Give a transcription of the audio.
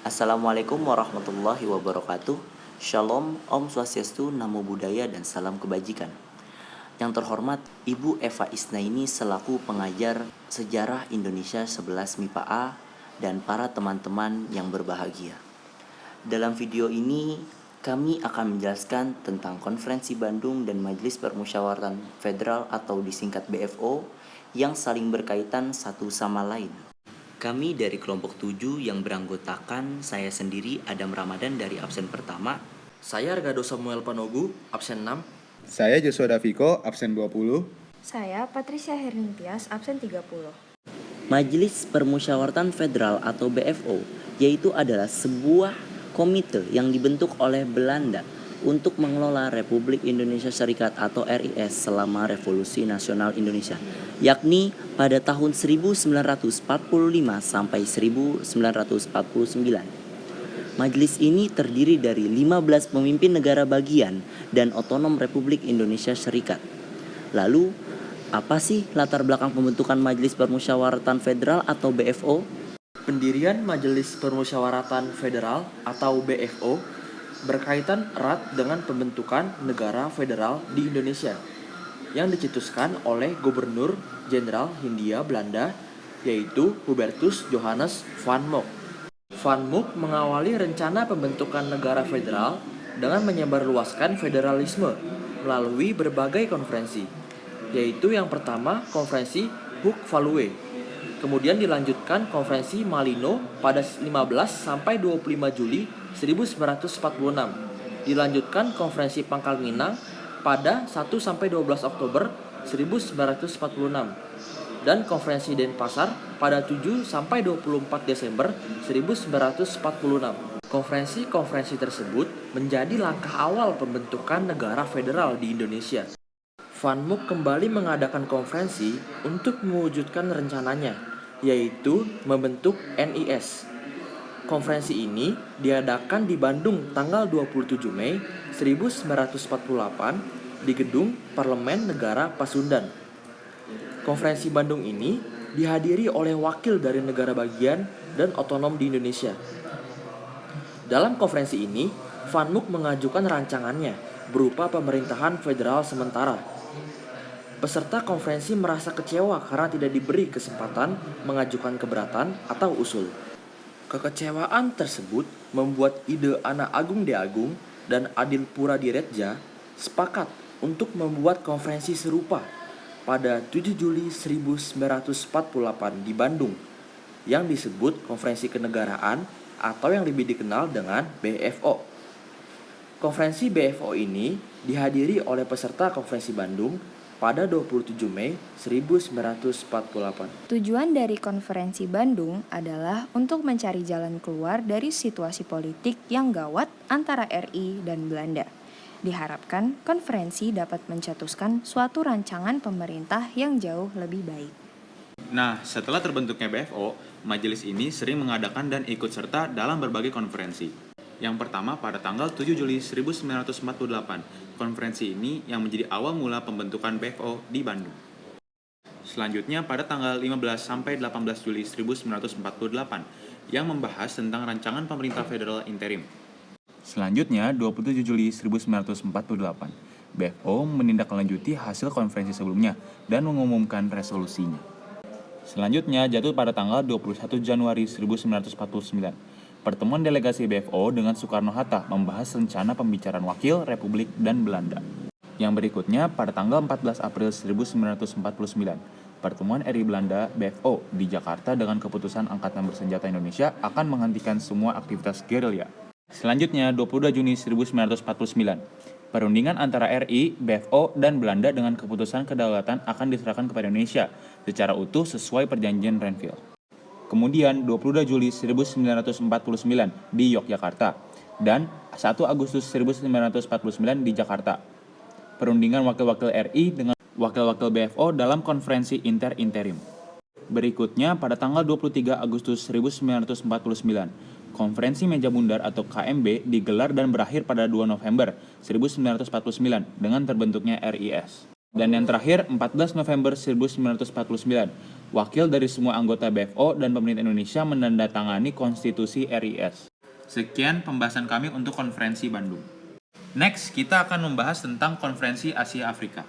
Assalamualaikum warahmatullahi wabarakatuh. Shalom, Om Swastiastu, Namo Buddhaya, dan salam kebajikan. Yang terhormat Ibu Eva Isnaini selaku pengajar Sejarah Indonesia 11 MIPA A dan para teman-teman yang berbahagia. Dalam video ini kami akan menjelaskan tentang Konferensi Bandung dan Majelis Permusyawaratan Federal atau disingkat BFO yang saling berkaitan satu sama lain. Kami dari kelompok 7 yang beranggotakan saya sendiri Adam Ramadan dari absen pertama. Saya Argado Samuel Panogu, absen 6. Saya Joshua Daviko, absen 20. Saya Patricia Hernitias, absen 30. Majelis Permusyawaratan Federal atau BFO yaitu adalah sebuah komite yang dibentuk oleh Belanda untuk mengelola Republik Indonesia Serikat atau RIS selama Revolusi Nasional Indonesia, yakni pada tahun 1945 sampai 1949. Majelis ini terdiri dari 15 pemimpin negara bagian dan otonom Republik Indonesia Serikat. Lalu, apa sih latar belakang pembentukan Majelis Permusyawaratan Federal atau BFO? Pendirian Majelis Permusyawaratan Federal atau BFO berkaitan erat dengan pembentukan negara federal di Indonesia yang dicetuskan oleh Gubernur Jenderal Hindia Belanda yaitu Hubertus Johannes van Mock. Van Mock mengawali rencana pembentukan negara federal dengan menyebarluaskan federalisme melalui berbagai konferensi, yaitu yang pertama konferensi Huk-Value, kemudian dilanjutkan konferensi Malino pada 15 sampai 25 Juli 1946, dilanjutkan konferensi Pangkal Minang pada 1 sampai 12 Oktober 1946, dan konferensi Denpasar pada 7 sampai 24 Desember 1946. Konferensi-konferensi tersebut menjadi langkah awal pembentukan negara federal di Indonesia. Van Mock kembali mengadakan konferensi untuk mewujudkan rencananya, yaitu membentuk NIS. Konferensi ini diadakan di Bandung tanggal 27 Mei 1948 di Gedung Parlemen Negara Pasundan. Konferensi Bandung ini dihadiri oleh wakil dari negara bagian dan otonom di Indonesia. Dalam konferensi ini, Van Mock mengajukan rancangannya berupa pemerintahan federal sementara. Peserta konferensi merasa kecewa karena tidak diberi kesempatan mengajukan keberatan atau usul. Kekecewaan tersebut membuat ide Ana Agung Deagung dan Adil Pura Diredja sepakat untuk membuat konferensi serupa pada 7 Juli 1948 di Bandung yang disebut Konferensi Kenegaraan atau yang lebih dikenal dengan BFO. Konferensi BFO ini dihadiri oleh peserta konferensi Bandung pada 27 Mei 1948. Tujuan dari konferensi Bandung adalah untuk mencari jalan keluar dari situasi politik yang gawat antara RI dan Belanda. Diharapkan konferensi dapat mencetuskan suatu rancangan pemerintah yang jauh lebih baik. Nah, setelah terbentuknya BFO, majelis ini sering mengadakan dan ikut serta dalam berbagai konferensi. Yang pertama pada tanggal 7 Juli 1948, konferensi ini yang menjadi awal mula pembentukan BFO di Bandung. Selanjutnya pada tanggal 15 sampai 18 Juli 1948, yang membahas tentang rancangan pemerintah federal interim. Selanjutnya, 27 Juli 1948, BFO menindaklanjuti hasil konferensi sebelumnya dan mengumumkan resolusinya. Selanjutnya jatuh pada tanggal 21 Januari 1949. Pertemuan delegasi BFO dengan Soekarno-Hatta membahas rencana pembicaraan wakil Republik dan Belanda. Yang berikutnya pada tanggal 14 April 1949, pertemuan RI Belanda BFO di Jakarta dengan keputusan Angkatan Bersenjata Indonesia akan menghentikan semua aktivitas gerilya. Selanjutnya 22 Juni 1949, perundingan antara RI, BFO, dan Belanda dengan keputusan kedaulatan akan diserahkan kepada Indonesia secara utuh sesuai perjanjian Renville. Kemudian 22 Juli 1949 di Yogyakarta dan 1 Agustus 1949 di Jakarta. Perundingan wakil-wakil RI dengan wakil-wakil BFO dalam konferensi interim. Berikutnya pada tanggal 23 Agustus 1949, konferensi meja bundar atau KMB digelar dan berakhir pada 2 November 1949 dengan terbentuknya RIS. Dan yang terakhir 14 November 1949, wakil dari semua anggota BFO dan pemerintah Indonesia menandatangani konstitusi RIS. Sekian pembahasan kami untuk konferensi Bandung. Next, kita akan membahas tentang konferensi Asia Afrika.